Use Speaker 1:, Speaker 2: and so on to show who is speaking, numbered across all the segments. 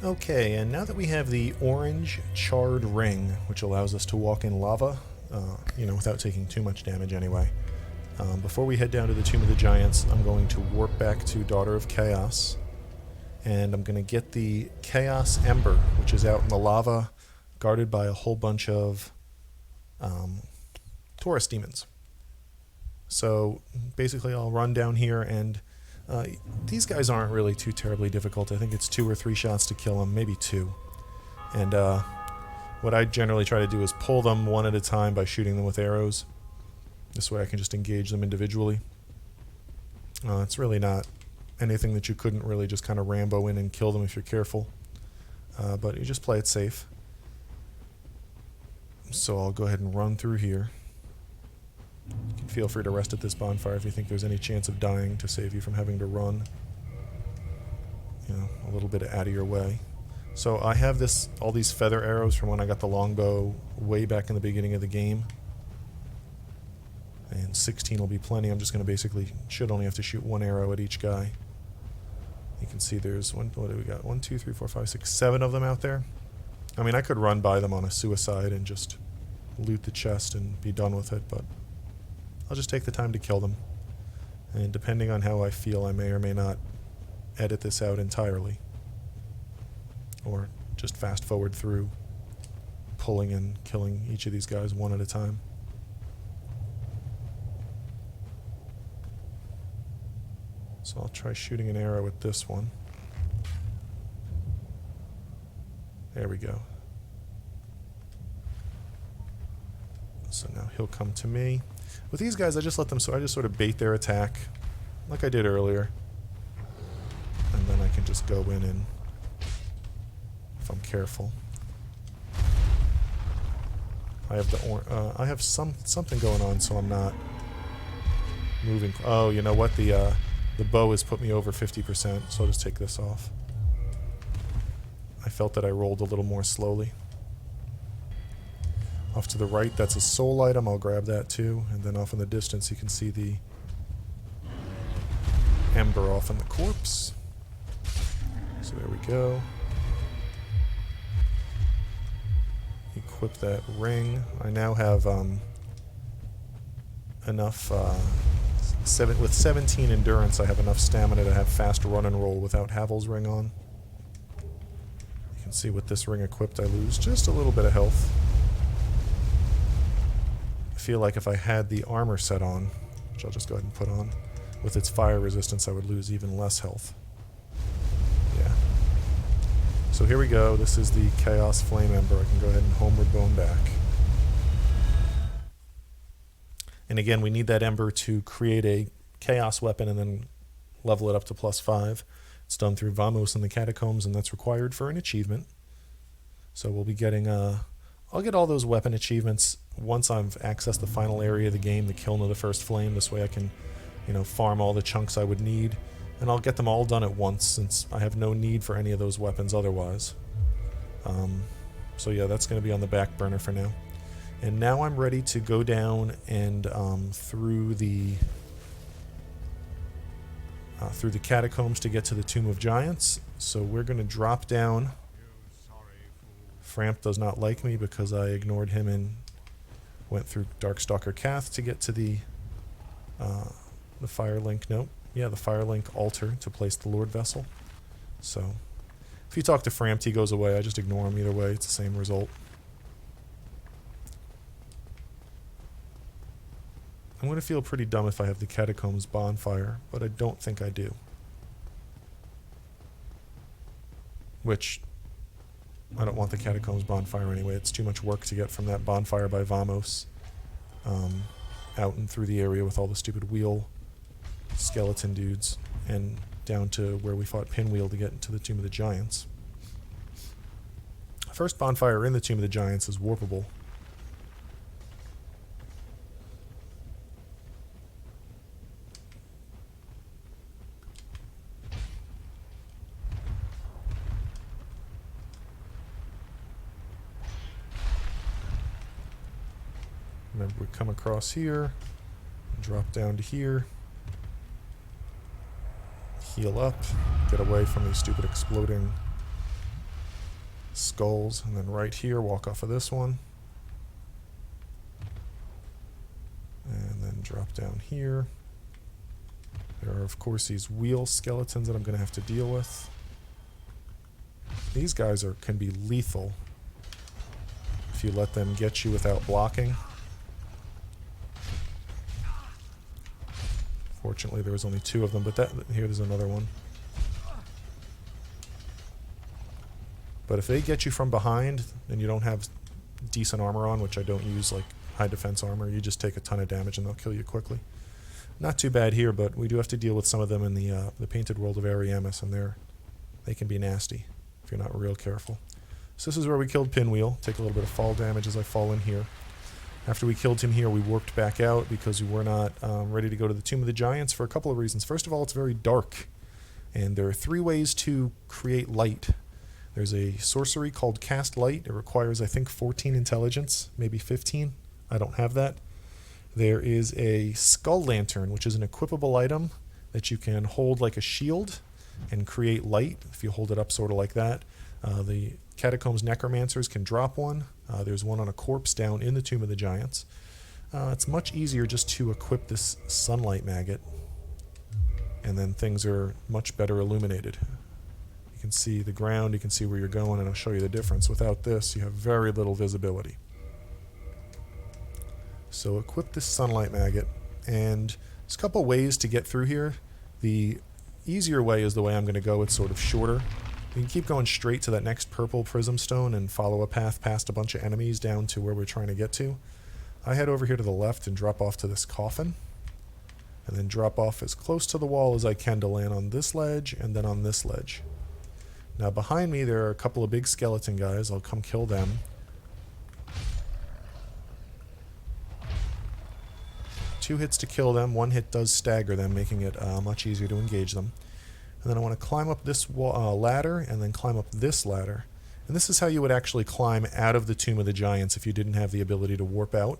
Speaker 1: Okay, and now that we have the orange charred ring, which allows us to walk in lava, without taking too much damage anyway, before we head down to the Tomb of the Giants, I'm going to warp back to Daughter of Chaos, and I'm going to get the Chaos Ember, which is out in the lava, guarded by a whole bunch of Taurus demons. So basically I'll run down here, and these guys aren't really too terribly difficult. I think it's 2 or 3 shots to kill them, maybe 2. And what I generally try to do is pull them one at a time by shooting them with arrows. This way I can just engage them individually. It's really not anything that you couldn't really just kind of Rambo in and kill them if you're careful. But you just play it safe. So I'll go ahead and run through here. You can feel free to rest at this bonfire if you think there's any chance of dying, to save you from having to run, a little bit out of your way. So I have all these feather arrows from when I got the longbow way back in the beginning of the game. And 16 will be plenty. I'm just going to should only have to shoot 1 arrow at each guy. You can see there's what do we got? 1, 2, 3, 4, 5, 6, 7 of them out there. I mean, I could run by them on a suicide and just loot the chest and be done with it, but I'll just take the time to kill them. And depending on how I feel, I may or may not edit this out entirely. Or just fast forward through pulling and killing each of these guys one at a time. So I'll try shooting an arrow at this one. There we go. So now he'll come to me. With these guys, I just sort of bait their attack, like I did earlier. And then I can just go in and, if I'm careful. I have something going on, so I'm not moving. Oh, you know what? The bow has put me over 50%, so I'll just take this off. I felt that I rolled a little more slowly. Off to the right, that's a soul item. I'll grab that too. And then off in the distance, you can see the ember off in the corpse. So there we go. Equip that ring. I now have enough... with 17 endurance, I have enough stamina to have fast run and roll without Havel's ring on. You can see with this ring equipped, I lose just a little bit of health. I feel like if I had the armor set on, which I'll just go ahead and put on, with its fire resistance, I would lose even less health. Yeah. So here we go. This is the Chaos Flame Ember. I can go ahead and homeward bone back. And again, we need that ember to create a chaos weapon and then level it up to +5. It's done through Vamos in the Catacombs, and that's required for an achievement. So we'll be getting... I'll get all those weapon achievements once I've accessed the final area of the game, the Kiln of the First Flame. This way I can, farm all the chunks I would need. And I'll get them all done at once, since I have no need for any of those weapons otherwise. So yeah, that's going to be on the back burner for now. And now I'm ready to go down and through the catacombs to get to the Tomb of Giants. So we're going to drop down. Framp does not like me because I ignored him and went through Darkstalker Cath to get to the Firelink. Nope. Yeah, the Firelink altar to place the Lord Vessel. So if you talk to Framp, he goes away. I just ignore him either way. It's the same result. I'm going to feel pretty dumb if I have the Catacombs bonfire, but I don't think I do. Which, I don't want the Catacombs bonfire anyway. It's too much work to get from that bonfire by Vamos out and through the area with all the stupid wheel skeleton dudes and down to where we fought Pinwheel to get into the Tomb of the Giants. First bonfire in the Tomb of the Giants is warpable. Remember, we come across here, drop down to here, heal up, get away from these stupid exploding skulls, and then right here, walk off of this one. And then drop down here. There are, of course, these wheel skeletons that I'm going to have to deal with. These guys can be lethal if you let them get you without blocking. Fortunately, there was only 2 of them, but here's another one. But if they get you from behind and you don't have decent armor on, which I don't use like high defense armor, you just take a ton of damage and they'll kill you quickly. Not too bad here, but we do have to deal with some of them in the Painted World of Ariamis, and they can be nasty if you're not real careful. So this is where we killed Pinwheel. Take a little bit of fall damage as I fall in here. After we killed him here, we warped back out because we were not ready to go to the Tomb of the Giants for a couple of reasons. First of all, it's very dark, and there are 3 ways to create light. There's a sorcery called Cast Light. It requires, I think, 14 intelligence, maybe 15. I don't have that. There is a Skull Lantern, which is an equipable item that you can hold like a shield and create light if you hold it up sort of like that. The Catacombs Necromancers can drop one. There's one on a corpse down in the Tomb of the Giants. It's much easier just to equip this Sunlight Maggot, and then things are much better illuminated. You can see the ground, you can see where you're going, and I'll show you the difference. Without this, you have very little visibility. So equip this Sunlight Maggot, and there's a couple ways to get through here. The easier way is the way I'm going to go. It's sort of shorter. You can keep going straight to that next purple prism stone and follow a path past a bunch of enemies down to where we're trying to get to. I head over here to the left and drop off to this coffin, and then drop off as close to the wall as I can to land on this ledge and then on this ledge. Now behind me there are a couple of big skeleton guys. I'll come kill them. 2 hits to kill them. 1 hit does stagger them, making it much easier to engage them. And then I want to climb up this ladder and then climb up this ladder. And this is how you would actually climb out of the Tomb of the Giants if you didn't have the ability to warp out.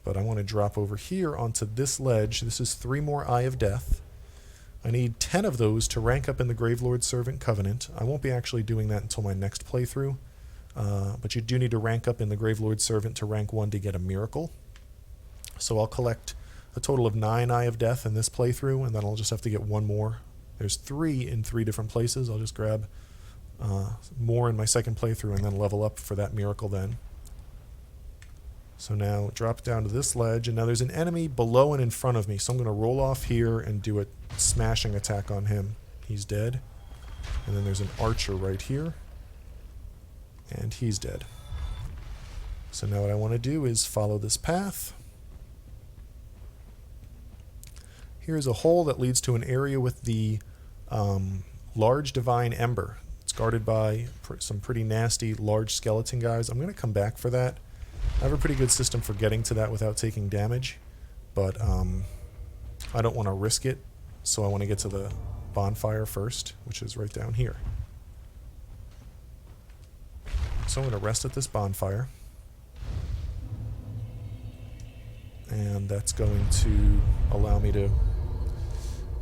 Speaker 1: But I want to drop over here onto this ledge. This is 3 more Eye of Death. I need 10 of those to rank up in the Gravelord Servant Covenant. I won't be actually doing that until my next playthrough. But you do need to rank up in the Gravelord Servant to rank 1 to get a miracle. So I'll collect a total of 9 Eye of Death in this playthrough, and then I'll just have to get 1 more. There's 3 in 3 different places. I'll just grab more in my second playthrough and then level up for that miracle then. So now drop down to this ledge, and now there's an enemy below and in front of me, so I'm going to roll off here and do a smashing attack on him. He's dead. And then there's an archer right here, and he's dead. So now what I want to do is follow this path. Here's a hole that leads to an area with the Large Divine Ember. It's guarded by some pretty nasty large skeleton guys. I'm going to come back for that. I have a pretty good system for getting to that without taking damage, but I don't want to risk it, so I want to get to the bonfire first, which is right down here. So I'm going to rest at this bonfire, and that's going to allow me to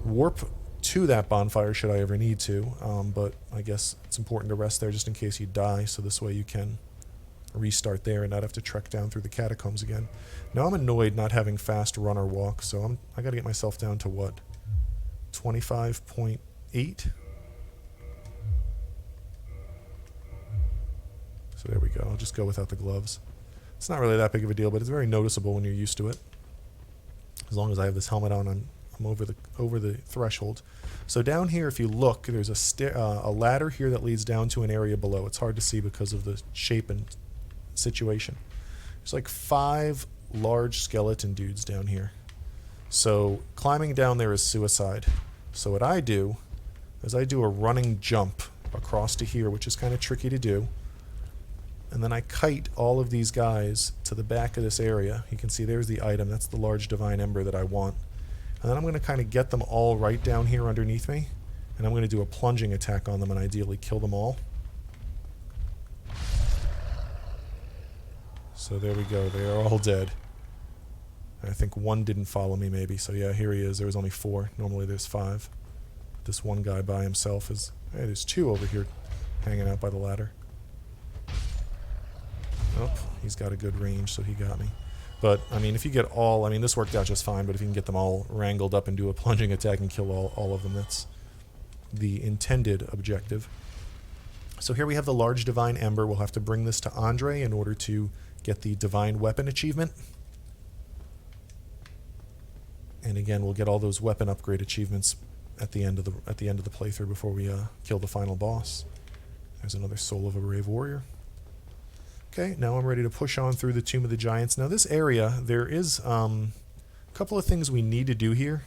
Speaker 1: warp to that bonfire should I ever need to, but I guess it's important to rest there just in case you die, so this way you can restart there and not have to trek down through the catacombs again. Now I'm annoyed not having fast run or walk, so I got to get myself down to what? 25.8? So there we go. I'll just go without the gloves. It's not really that big of a deal, but it's very noticeable when you're used to it. As long as I have this helmet on, I'm over the threshold. So down here, if you look, there's a ladder here that leads down to an area below. It's hard to see because of the shape and situation. There's like 5 large skeleton dudes down here. So climbing down there is suicide. So what I do is I do a running jump across to here, which is kind of tricky to do. And then I kite all of these guys to the back of this area. You can see there's the item. That's the Large Divine Ember that I want. And then I'm going to kind of get them all right down here underneath me. And I'm going to do a plunging attack on them and ideally kill them all. So there we go. They are all dead. I think 1 didn't follow me maybe. So yeah, here he is. There was only 4. Normally there's 5. This one guy by himself is... Hey, there's 2 over here hanging out by the ladder. Oh, he's got a good range, so he got me. But, I mean, if you get all... I mean, this worked out just fine, but if you can get them all wrangled up and do a plunging attack and kill all of them, that's the intended objective. So here we have the Large Divine Ember. We'll have to bring this to Andre in order to get the Divine Weapon achievement. And again, we'll get all those weapon upgrade achievements at the end of the playthrough before we kill the final boss. There's another Soul of a Brave Warrior. Okay, now I'm ready to push on through the Tomb of the Giants. Now this area, there is a couple of things we need to do here.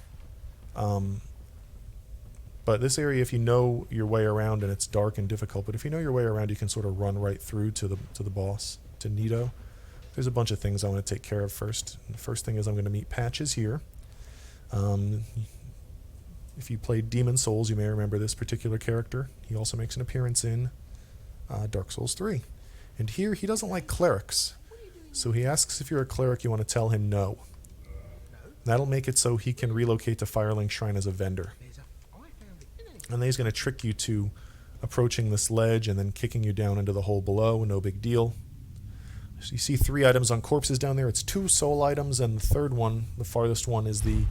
Speaker 1: But this area, if you know your way around, and it's dark and difficult, but if you know your way around, you can sort of run right through to the boss, to Nito. There's a bunch of things I want to take care of first. And the first thing is I'm going to meet Patches here. If you played Demon Souls, you may remember this particular character. He also makes an appearance in Dark Souls 3. And here, he doesn't like clerics. So he asks if you're a cleric, you want to tell him no. That'll make it so he can relocate to Firelink Shrine as a vendor. And then he's going to trick you to approaching this ledge and then kicking you down into the hole below. No big deal. So you see 3 items on corpses down there. It's 2 soul items, and the third one, the farthest one, is the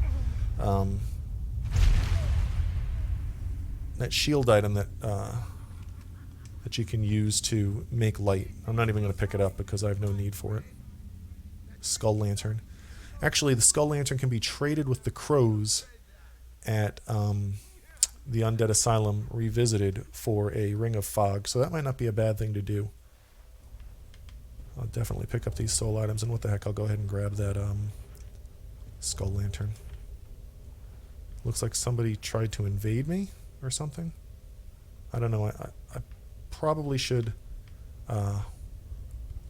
Speaker 1: that shield item that you can use to make light. I'm not even going to pick it up because I have no need for it. Skull Lantern. Actually, the Skull Lantern can be traded with the crows at the Undead Asylum Revisited for a Ring of Fog, so that might not be a bad thing to do. I'll definitely pick up these soul items, and what the heck, I'll go ahead and grab that Skull Lantern. Looks like somebody tried to invade me or something. I don't know. I probably should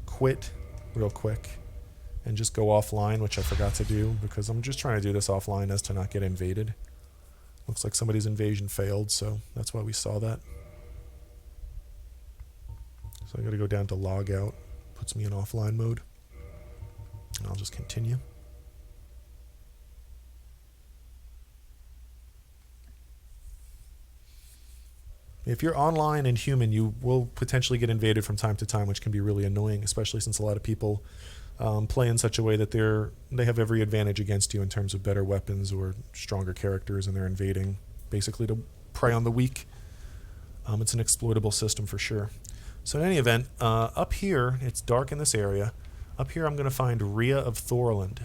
Speaker 1: quit real quick and just go offline, which I forgot to do because I'm just trying to do this offline as to not get invaded. Looks like somebody's invasion failed, so that's why we saw that. So I gotta go down to log out. Puts me in offline mode. And I'll just continue. If you're online and human, you will potentially get invaded from time to time, which can be really annoying, especially since a lot of people play in such a way that they have every advantage against you in terms of better weapons or stronger characters, and they're invading basically to prey on the weak. It's an exploitable system for sure. So in any event, up here, it's dark in this area. Up here I'm going to find Rhea of Thorolund.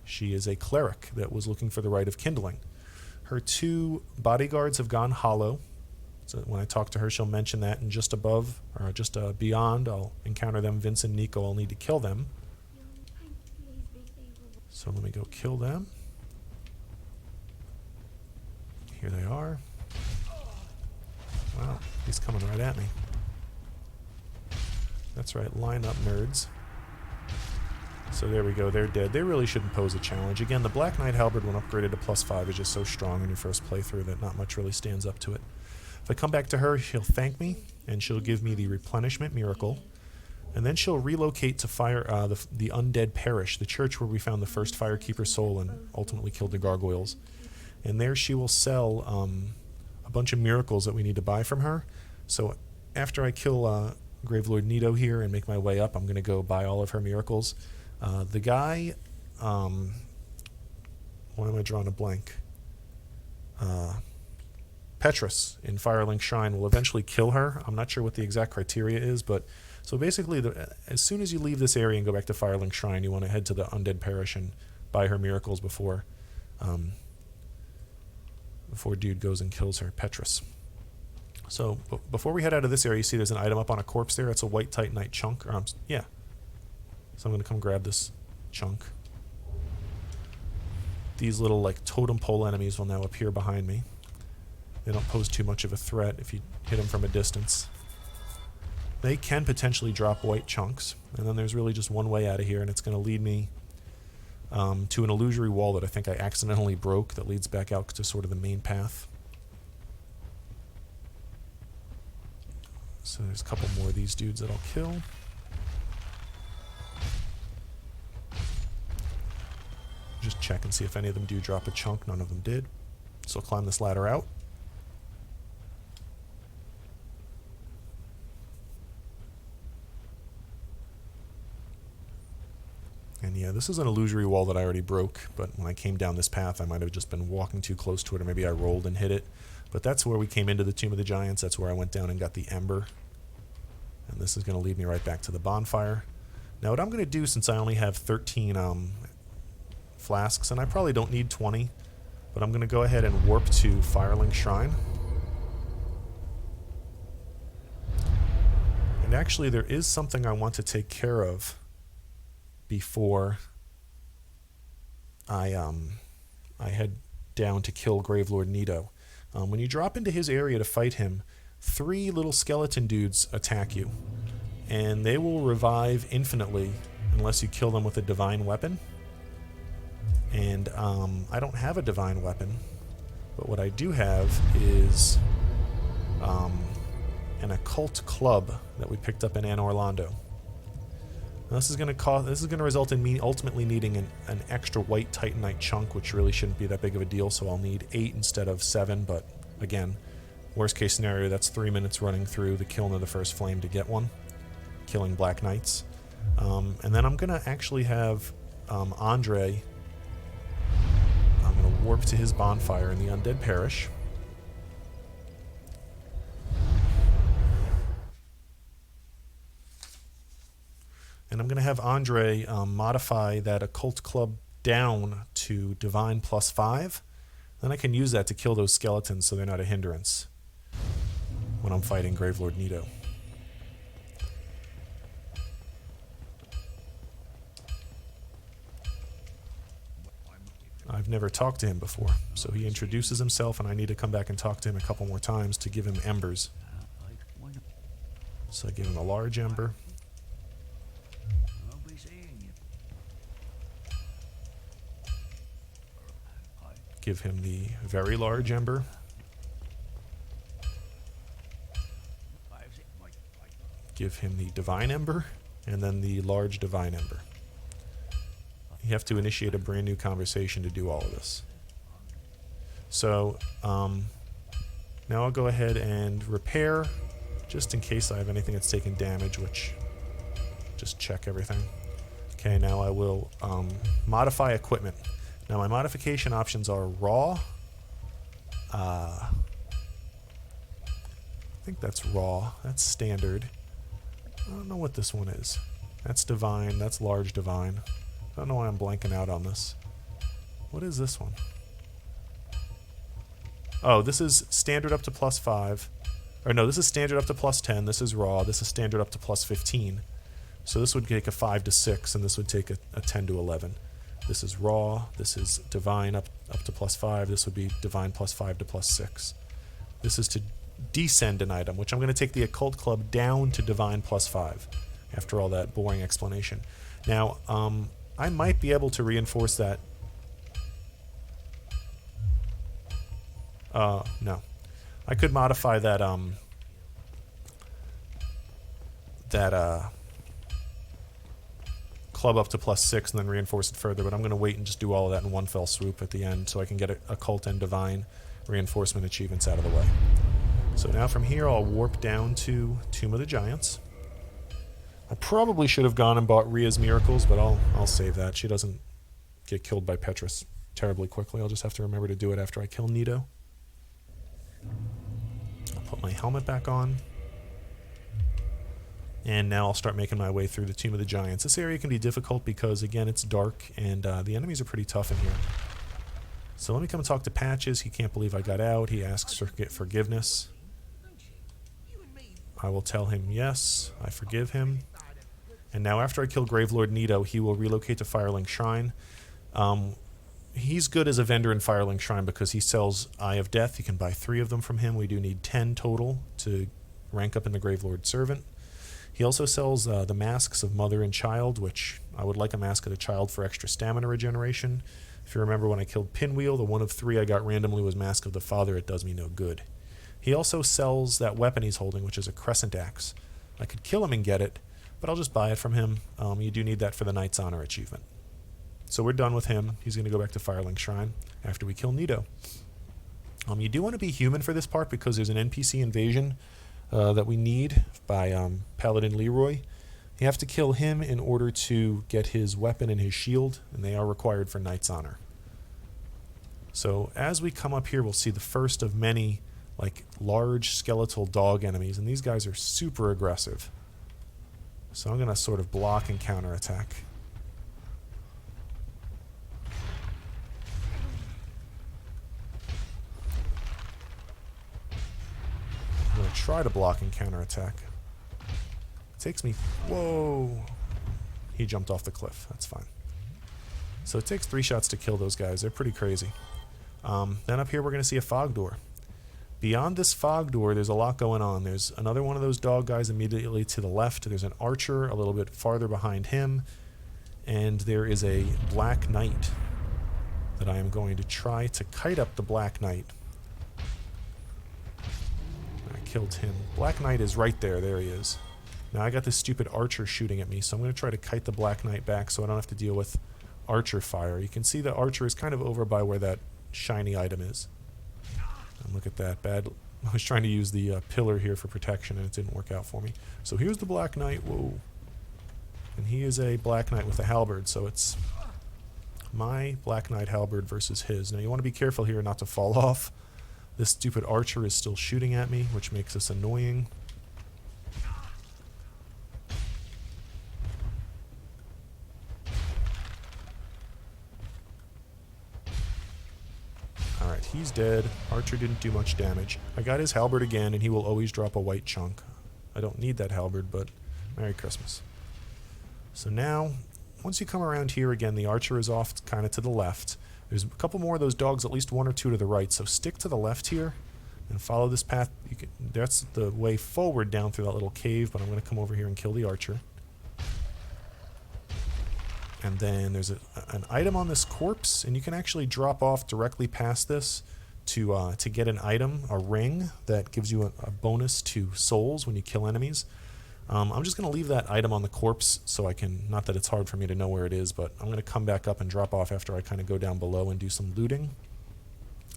Speaker 1: She is a cleric that was looking for the Rite of Kindling. Her 2 bodyguards have gone hollow. So when I talk to her, she'll mention that, and just above, or just beyond, I'll encounter them, Vince and Nico. I'll need to kill them. So let me go kill them. Here they are. Wow, he's coming right at me. That's right, line up, nerds. So there we go, they're dead. They really shouldn't pose a challenge. Again, the Black Knight Halberd, when upgraded to +5, is just so strong in your first playthrough that not much really stands up to it. If I come back to her, she'll thank me, and she'll give me the Replenishment Miracle. And then she'll relocate to the Undead Parish, the church where we found the first Firekeeper soul and ultimately killed the gargoyles. And there she will sell a bunch of miracles that we need to buy from her. So after I kill Gravelord Nito here and make my way up, I'm going to go buy all of her miracles. The guy... why am I drawing a blank? Petrus in Firelink Shrine will eventually kill her. I'm not sure what the exact criteria is, but so basically, as soon as you leave this area and go back to Firelink Shrine, you want to head to the Undead Parish and buy her miracles before dude goes and kills her, Petrus. So before we head out of this area, you see there's an item up on a corpse there. It's a white Titanite chunk. Yeah. So I'm going to come grab this chunk. These little like totem pole enemies will now appear behind me. They don't pose too much of a threat if you hit them from a distance. They can potentially drop white chunks, and then there's really just one way out of here, and it's going to lead me to an illusory wall that I think I accidentally broke that leads back out to sort of the main path. So there's a couple more of these dudes that I'll kill. Just check and see if any of them do drop a chunk. None of them did. So I'll climb this ladder out. And yeah, this is an illusory wall that I already broke, but when I came down this path, I might have just been walking too close to it, or maybe I rolled and hit it. But that's where we came into the Tomb of the Giants. That's where I went down and got the Ember. And this is going to lead me right back to the bonfire. Now what I'm going to do, since I only have 13 flasks, and I probably don't need 20, but I'm going to go ahead and warp to Firelink Shrine. And actually there is something I want to take care of before I head down to kill Gravelord Nito. When you drop into his area to fight him, 3 little skeleton dudes attack you, and they will revive infinitely unless you kill them with a divine weapon. And I don't have a divine weapon, but what I do have is an occult club that we picked up in Anor Londo. This is going to result in me ultimately needing an extra white Titanite chunk, which really shouldn't be that big of a deal, so I'll need 8 instead of 7, but again, worst case scenario, that's 3 minutes running through the Kiln of the First Flame to get one, killing Black Knights. And then I'm going to actually have Andre, I'm going to warp to his bonfire in the Undead Parish. And I'm going to have Andre modify that Occult Club down to Divine +5. Then I can use that to kill those skeletons so they're not a hindrance when I'm fighting Gravelord Nito. I've never talked to him before, so he introduces himself, and I need to come back and talk to him a couple more times to give him embers. So I give him a large ember. Give him the very large ember. Give him the divine ember, and then the large divine ember. You have to initiate a brand new conversation to do all of this. So now I'll go ahead and repair, just in case I have anything that's taken damage, which just check everything. Okay, now I will modify equipment. Now my modification options are raw. I think that's raw. That's standard. I don't know what this one is. That's divine. That's large divine. I don't know why I'm blanking out on this. What is this one? Oh, this is standard up to +5. Or no, this is standard up to +10. This is raw. This is standard up to +15. So this would take a 5 to 6, and this would take a 10 to 11. This is raw. This is divine up to +5. This would be divine +5 to +6. This is to descend an item, which I'm going to take the Occult Club down to divine +5 after all that boring explanation. Now, I might be able to reinforce that. No. I could modify that, club up to +6 and then reinforce it further, but I'm going to wait and just do all of that in one fell swoop at the end so I can get occult and divine reinforcement achievements out of the way. So now from here I'll warp down to Tomb of the Giants. I probably should have gone and bought Rhea's Miracles, but I'll save that. She doesn't get killed by Petrus terribly quickly. I'll just have to remember to do it after I kill Nito. I'll put my helmet back on. And now I'll start making my way through the Tomb of the Giants. This area can be difficult because, again, it's dark, and the enemies are pretty tough in here. So let me come and talk to Patches. He can't believe I got out. He asks for forgiveness. I will tell him yes, I forgive him. And now after I kill Gravelord Nito, he will relocate to Firelink Shrine. He's good as a vendor in Firelink Shrine because he sells Eye of Death. You can buy 3 of them from him. We do need 10 total to rank up in the Gravelord Servant. He also sells the masks of Mother and Child, which I would like a mask of the Child for extra stamina regeneration. If you remember when I killed Pinwheel, the one of 3 I got randomly was Mask of the Father. It does me no good. He also sells that weapon he's holding, which is a Crescent Axe. I could kill him and get it, but I'll just buy it from him. You do need that for the Knight's Honor achievement. So we're done with him. He's going to go back to Firelink Shrine after we kill Nito. You do want to be human for this part because there's an NPC invasion that we need by Paladin Leeroy. You have to kill him in order to get his weapon and his shield, and they are required for Knight's Honor. So as we come up here, we'll see the first of many like large skeletal dog enemies, and these guys are super aggressive. So I'm going to sort of block and counterattack. I'm going to try to block and counterattack. It takes me... Whoa! He jumped off the cliff. That's fine. So it takes 3 shots to kill those guys. They're pretty crazy. Then up here we're going to see a fog door. Beyond this fog door, there's a lot going on. There's another one of those dog guys immediately to the left. There's an archer a little bit farther behind him. And there is a black knight that I am going to try to kite up the black knight. I killed him. Black knight is right there. There he is. Now I got this stupid archer shooting at me, so I'm going to try to kite the black knight back so I don't have to deal with archer fire. You can see the archer is kind of over by where that shiny item is. And look at that. Bad. I was trying to use the pillar here for protection and it didn't work out for me. So here's the black knight. Whoa. And he is a black knight with a halberd, so it's my black knight halberd versus his. Now you want to be careful here not to fall off. This stupid archer is still shooting at me, which makes this annoying. Alright, he's dead. Archer didn't do much damage. I got his halberd again, and he will always drop a white chunk. I don't need that halberd, but Merry Christmas. So now, once you come around here again, the archer is off kind of to the left. There's a couple more of those dogs, at least 1 or 2 to the right, so stick to the left here and follow this path. That's the way forward down through that little cave, but I'm going to come over here and kill the archer. And then there's an item on this corpse, and you can actually drop off directly past this to get an item, a ring, that gives you a bonus to souls when you kill enemies. I'm just going to leave that item on the corpse so I can, not that it's hard for me to know where it is, but I'm going to come back up and drop off after I kind of go down below and do some looting.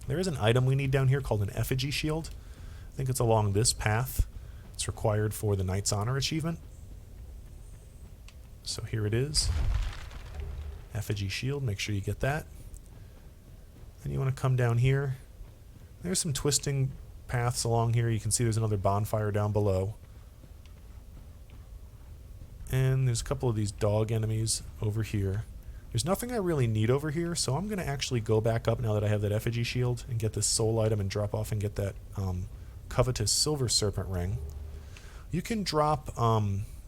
Speaker 1: There is an item we need down here called an effigy shield. I think it's along this path. It's required for the Knight's Honor achievement. So here it is. Effigy shield, make sure you get that. Then you want to come down here. There's some twisting paths along here. You can see there's another bonfire down below. And there's a couple of these dog enemies over here. There's nothing I really need over here, so I'm going to actually go back up now that I have that effigy shield and get this soul item and drop off and get that covetous silver serpent ring. You can drop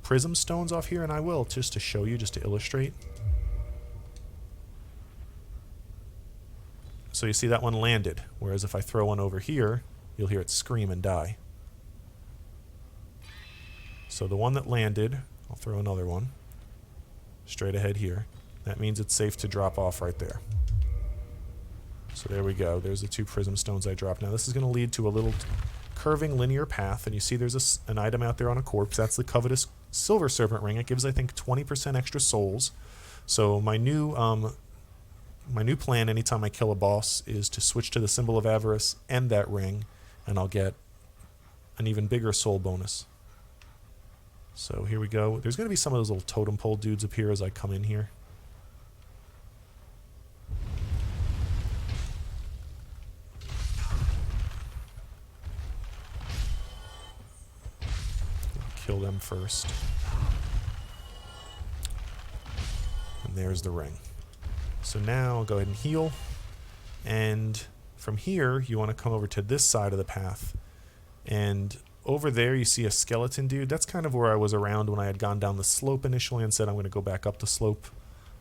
Speaker 1: prism stones off here, and I will, just to show you, just to illustrate. So you see that one landed, whereas if I throw one over here, you'll hear it scream and die. So the one that landed, I'll throw another one straight ahead here. That means it's safe to drop off right there. So there we go. There's the 2 prism stones I dropped. Now this is going to lead to a little curving linear path, and you see there's an item out there on a corpse. That's the covetous silver serpent ring. It gives, I think, 20% extra souls. So my new plan anytime I kill a boss is to switch to the symbol of avarice and that ring, and I'll get an even bigger soul bonus. So here we go. There's going to be some of those little totem pole dudes up here as I come in here. Kill them first. And there's the ring. So now I'll go ahead and heal. And from here, you want to come over to this side of the path. And over there, you see a skeleton dude. That's kind of where I was around when I had gone down the slope initially and said I'm going to go back up the slope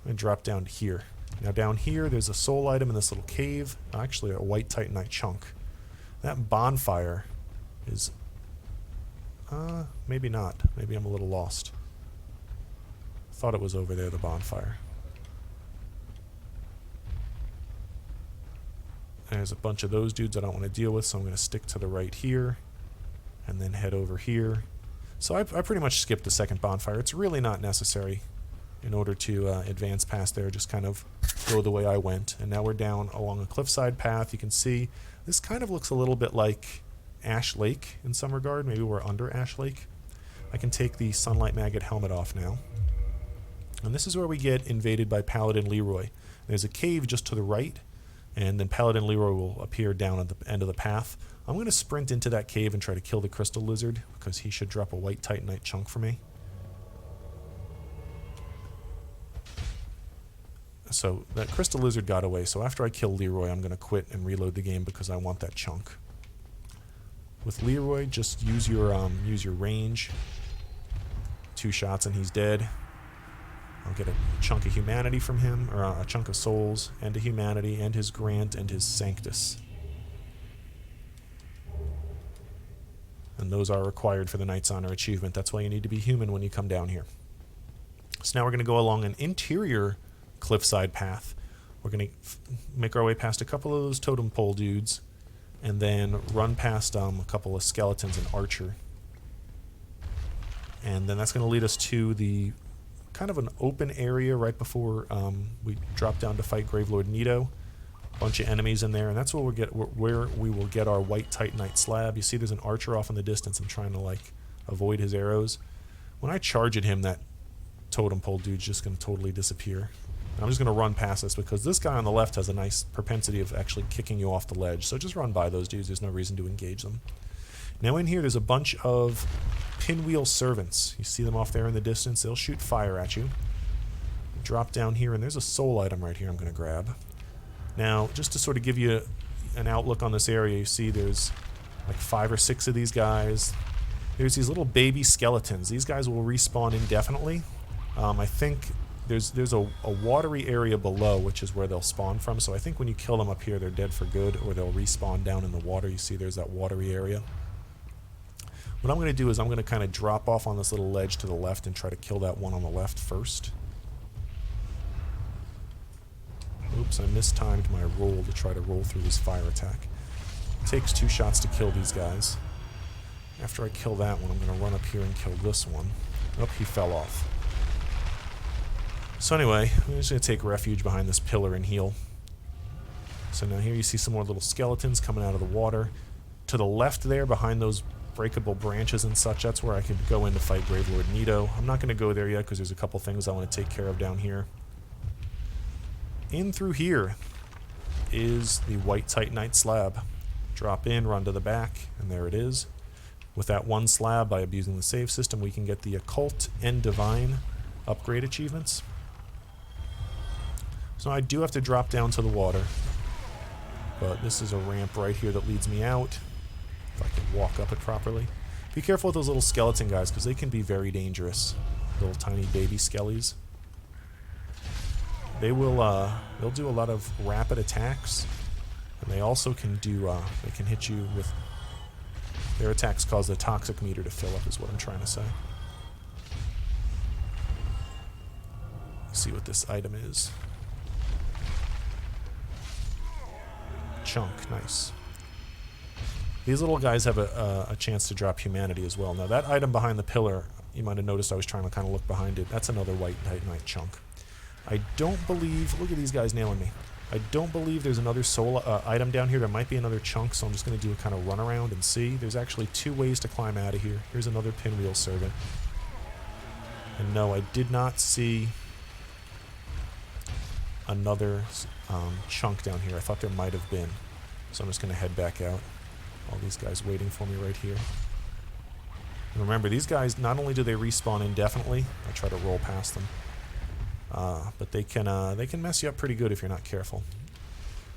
Speaker 1: and drop down to here. Now down here, there's a soul item in this little cave. Actually, a white titanite chunk. That bonfire is... maybe not. Maybe I'm a little lost. Thought it was over there, the bonfire. There's a bunch of those dudes I don't want to deal with, so I'm going to stick to the right here. And then head over here. So I pretty much skipped the second bonfire. It's really not necessary in order to advance past there. Just kind of go the way I went. And now we're down along a cliffside path. You can see this kind of looks a little bit like Ash Lake in some regard. Maybe we're under Ash Lake. I can take the Sunlight Maggot helmet off now. And this is where we get invaded by Paladin Leeroy. There's a cave just to the right, and then Paladin Leeroy will appear down at the end of the path. I'm going to sprint into that cave and try to kill the Crystal Lizard, because he should drop a white Titanite chunk for me. So that Crystal Lizard got away, so after I kill Leeroy, I'm going to quit and reload the game because I want that chunk. With Leeroy, just use your range. 2 shots and he's dead. I'll get a chunk of humanity from him, or a chunk of souls, and a humanity, and his Grant, and his Sanctus. And those are required for the Knight's Honor achievement. That's why you need to be human when you come down here. So now we're going to go along an interior cliffside path. We're going to make our way past a couple of those totem pole dudes, and then run past a couple of skeletons and Archer. And then that's going to lead us to the kind of an open area right before we drop down to fight Gravelord Nito. Bunch of enemies in there, and that's where we will get our white Titanite slab. You see there's an Archer off in the distance. I'm trying to like avoid his arrows. When I charge at him, that totem pole dude's just going to totally disappear. I'm just going to run past this because this guy on the left has a nice propensity of actually kicking you off the ledge. So just run by those dudes. There's no reason to engage them. Now in here, there's a bunch of pinwheel servants. You see them off there in the distance. They'll shoot fire at you. Drop down here, and there's a soul item right here I'm going to grab. Now, just to sort of give you an outlook on this area, you see there's like 5 or 6 of these guys. There's these little baby skeletons. These guys will respawn indefinitely. I think there's a watery area below, which is where they'll spawn from. So I think when you kill them up here, they're dead for good, or they'll respawn down in the water. You see there's that watery area. What I'm going to do is I'm going to kind of drop off on this little ledge to the left and try to kill that one on the left first. Oops, I mistimed my roll to try to roll through this fire attack. It takes 2 shots to kill these guys. After I kill that one, I'm going to run up here and kill this one. Oh, he fell off. So anyway, I'm just going to take refuge behind this pillar and heal. So now here you see some more little skeletons coming out of the water. To the left there, behind those breakable branches and such, that's where I could go in to fight Gravelord Nito. I'm not going to go there yet because there's a couple things I want to take care of down here. In through here is the white Titanite slab. Drop in, run to the back, and there it is. With that one slab, by abusing the save system, we can get the Occult and Divine upgrade achievements. So I do have to drop down to the water, but this is a ramp right here that leads me out. If I can walk up it properly. Be careful with those little skeleton guys, because they can be very dangerous. Little tiny baby skellies. They'll do a lot of rapid attacks, and they also can do, they can hit you with, their attacks cause the toxic meter to fill up, is what I'm trying to say. Let's see what this item is. Chunk, nice. These little guys have a chance to drop humanity as well. Now that item behind the pillar, you might have noticed I was trying to kind of look behind it. That's another white Titanite chunk. I don't believe, look at these guys nailing me. I don't believe there's another soul item down here. There might be another chunk, so I'm just going to do a kind of run around and see. There's actually 2 ways to climb out of here. Here's another pinwheel servant. And no, I did not see another chunk down here. I thought there might have been. So I'm just going to head back out. All these guys waiting for me right here. And remember, these guys, not only do they respawn indefinitely, I try to roll past them, but they can mess you up pretty good if you're not careful.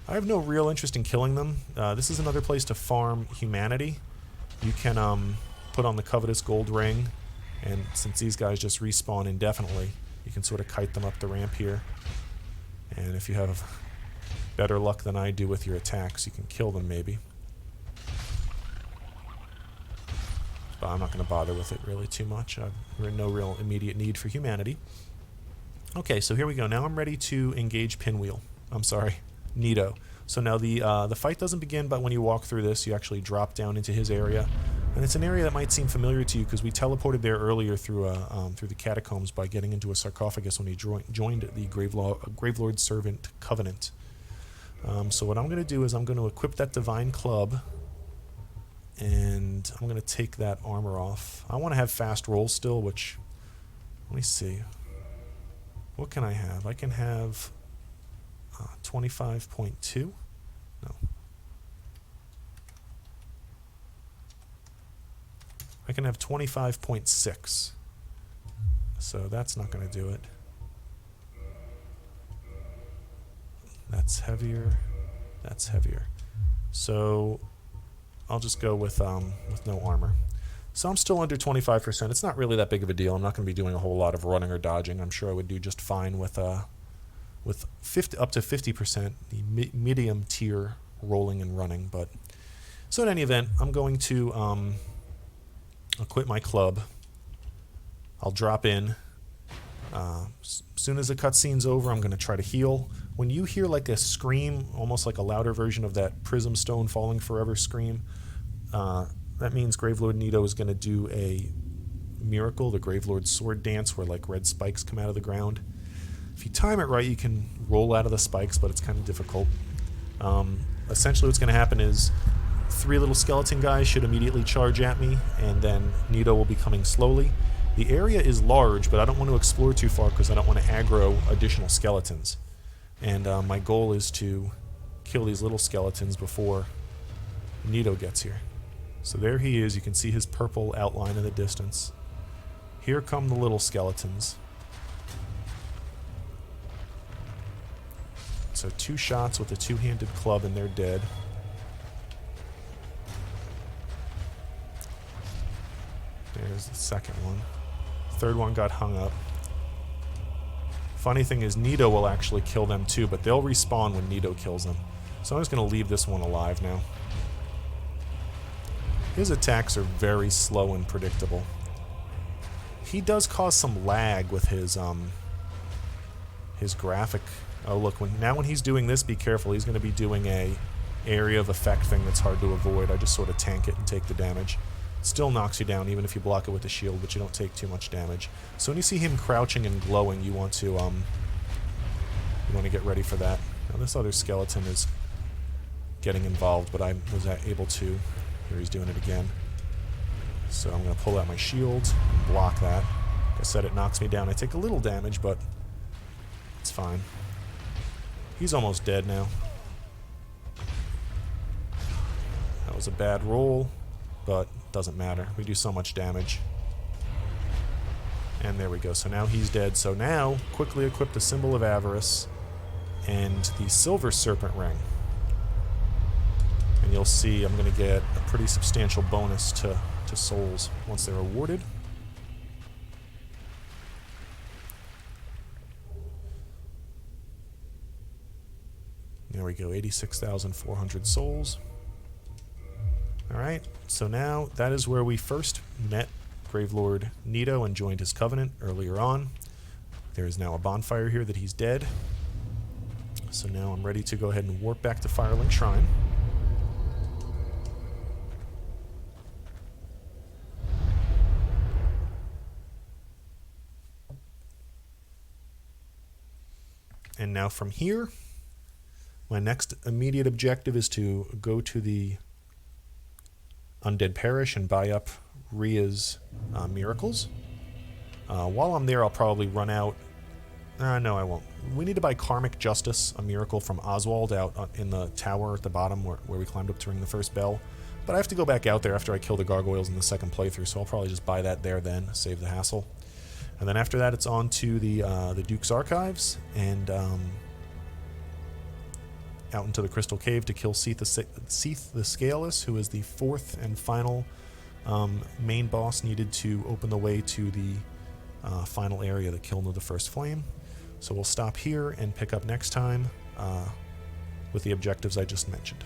Speaker 1: I have no real interest in killing them. This is another place to farm humanity. You can put on the Covetous Gold Ring, and since these guys just respawn indefinitely, you can sort of kite them up the ramp here. And if you have better luck than I do with your attacks, you can kill them maybe. But I'm not going to bother with it really too much. I've no real immediate need for humanity. Okay, so here we go. Now I'm ready to engage Nito. So now the fight doesn't begin, but when you walk through this, you actually drop down into his area. And it's an area that might seem familiar to you because we teleported there earlier through the catacombs by getting into a sarcophagus when he joined the Gravelord Servant Covenant. So what I'm going to do is I'm going to equip that Divine Club, And I'm going to take that armor off. I want to have fast rolls still, which, let me see. What can I have? I can have 25.2. No. I can have 25.6. So that's not going to do it. That's heavier. That's heavier. So I'll just go with no armor. So I'm still under 25%. It's not really that big of a deal. I'm not going to be doing a whole lot of running or dodging. I'm sure I would do just fine with 50, up to 50%, the medium tier rolling and running. But so in any event, I'm going to equip my club. I'll drop in. As soon as the cutscene's over, I'm going to try to heal. When you hear like a scream, almost like a louder version of that Prism Stone Falling Forever scream, that means Gravelord Nito is going to do a miracle, the Gravelord Sword Dance, where like red spikes come out of the ground. If you time it right, you can roll out of the spikes, but it's kind of difficult. Essentially what's going to happen is 3 little skeleton guys should immediately charge at me, and then Nito will be coming slowly. The area is large, but I don't want to explore too far because I don't want to aggro additional skeletons. And my goal is to kill these little skeletons before Nito gets here. So there he is. You can see his purple outline in the distance. Here come the little skeletons. So 2 shots with a 2-handed club and they're dead. There's the second one. Third one got hung up. Funny thing is, Nito will actually kill them too, but they'll respawn when Nito kills them. So I'm just going to leave this one alive now. His attacks are very slow and predictable. He does cause some lag with his graphic. Oh look, when he's doing this, be careful. He's going to be doing a area of effect thing that's hard to avoid. I just sort of tank it and take the damage. Still knocks you down even if you block it with the shield, but you don't take too much damage. So when you see him crouching and glowing, you want to get ready for that. Now this other skeleton is getting involved, but I was able to. Here he's doing it again. So I'm going to pull out my shield and block that. Like I said, it knocks me down. I take a little damage, but it's fine. He's almost dead now. That was a bad roll, but doesn't matter. We do so much damage. And there we go. So now he's dead. So now, quickly equip the Symbol of Avarice and the Silver Serpent Ring. And you'll see I'm going to get a pretty substantial bonus to souls once they're awarded. There we go, 86,400 souls. Alright, so now that is where we first met Gravelord Nito and joined his covenant earlier on. There is now a bonfire here that he's dead. So now I'm ready to go ahead and warp back to Firelink Shrine. And now from here, my next immediate objective is to go to the Undead Parish and buy up Rhea's miracles. While I'm there, I'll probably run out. No, I won't. We need to buy Karmic Justice, a miracle from Oswald out in the tower at the bottom where we climbed up to ring the first bell. But I have to go back out there after I kill the gargoyles in the second playthrough, so I'll probably just buy that there then, save the hassle. And then after that, it's on to the Duke's Archives and out into the Crystal Cave to kill Seath the Scaleless, who is the 4th and final main boss needed to open the way to the final area, the Kiln of the First Flame. So we'll stop here and pick up next time with the objectives I just mentioned.